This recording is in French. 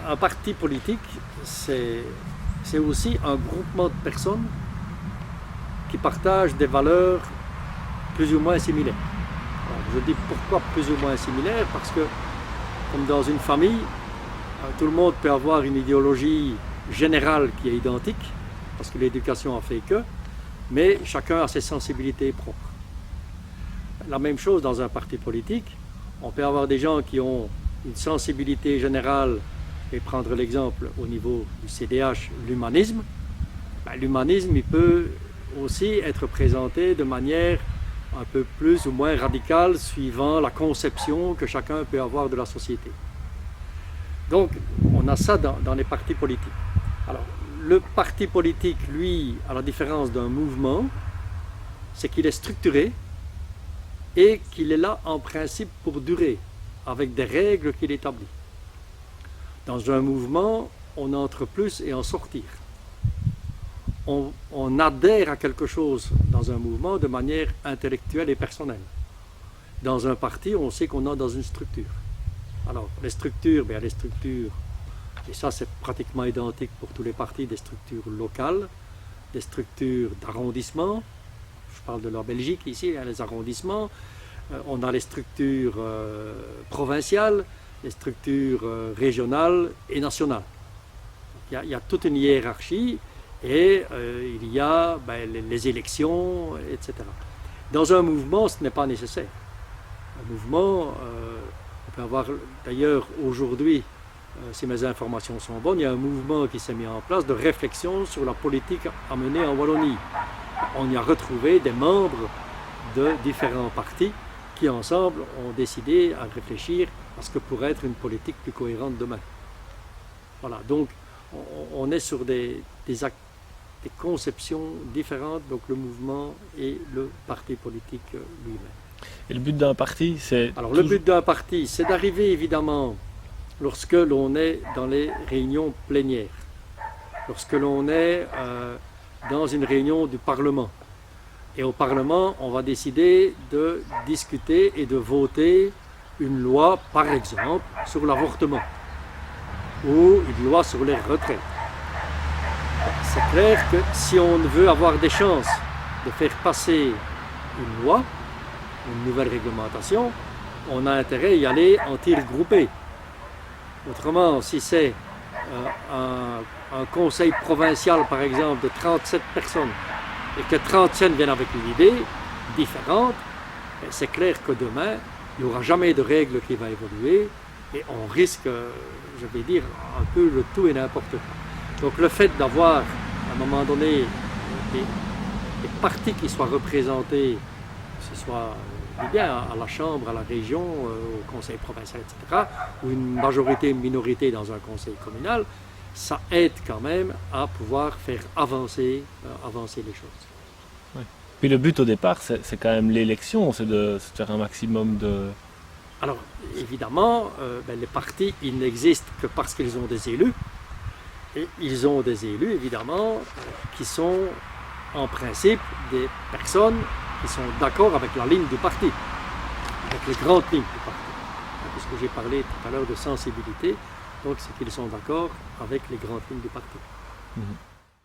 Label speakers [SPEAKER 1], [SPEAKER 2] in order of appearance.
[SPEAKER 1] Un parti politique, c'est aussi un groupement de personnes qui partagent des valeurs plus ou moins similaires. Alors, je dis pourquoi plus ou moins similaires, parce que comme dans une famille, tout le monde peut avoir une idéologie générale qui est identique, parce que l'éducation a fait que, mais chacun a ses sensibilités propres. La même chose dans un parti politique, on peut avoir des gens qui ont une sensibilité générale, et prendre l'exemple au niveau du CDH, l'humanisme. L'humanisme, il peut aussi être présenté de manière un peu plus ou moins radicale, suivant la conception que chacun peut avoir de la société. Donc, on a ça dans les partis politiques. Alors, le parti politique, lui, à la différence d'un mouvement, c'est qu'il est structuré et qu'il est là en principe pour durer, avec des règles qu'il établit. Dans un mouvement, on entre plus et en sortir. On adhère à quelque chose dans un mouvement de manière intellectuelle et personnelle. Dans un parti, on sait qu'on est dans une structure. Alors, les structures, et ça c'est pratiquement identique pour tous les partis, des structures locales, des structures d'arrondissement. Je parle de la Belgique ici, les arrondissements. On a les structures provinciales, les structures régionales et nationales. Il y a toute une hiérarchie et il y a les élections, etc. Dans un mouvement, ce n'est pas nécessaire. Un mouvement, on peut avoir, d'ailleurs aujourd'hui, si mes informations sont bonnes, il y a un mouvement qui s'est mis en place de réflexion sur la politique à mener en Wallonie. On y a retrouvé des membres de différents partis qui ensemble ont décidé à réfléchir à ce que pourrait être une politique plus cohérente demain. Voilà, donc on est sur des conceptions différentes, donc le mouvement et le parti politique lui-même.
[SPEAKER 2] Et le but d'un parti, c'est...
[SPEAKER 1] Alors le but d'un parti, c'est d'arriver évidemment lorsque l'on est dans les réunions plénières, lorsque l'on est dans une réunion du Parlement. Et au Parlement, on va décider de discuter et de voter une loi, par exemple, sur l'avortement ou une loi sur les retraites. C'est clair que si on veut avoir des chances de faire passer une loi, une nouvelle réglementation, on a intérêt à y aller en tir groupé. Autrement, si c'est un conseil provincial, par exemple, de 37 personnes, et que 37 viennent avec une idée différente, c'est clair que demain, il n'y aura jamais de règle qui va évoluer et on risque, je vais dire, un peu le tout et n'importe quoi. Donc le fait d'avoir, à un moment donné, des partis qui soient représentés, que ce soit bien à la Chambre, à la région, au conseil provincial, etc., ou une majorité, une minorité dans un conseil communal, ça aide quand même à pouvoir faire avancer les choses.
[SPEAKER 2] Ouais. Puis le but au départ, c'est quand même l'élection, c'est de faire un maximum de...
[SPEAKER 1] Alors évidemment, les partis, ils n'existent que parce qu'ils ont des élus. Et ils ont des élus, évidemment, qui sont en principe des personnes qui sont d'accord avec la ligne du parti, avec les grandes lignes du parti. Puisque j'ai parlé tout à l'heure de sensibilité, donc c'est qu'ils sont d'accord avec les grandes lignes du parti.
[SPEAKER 2] Mmh.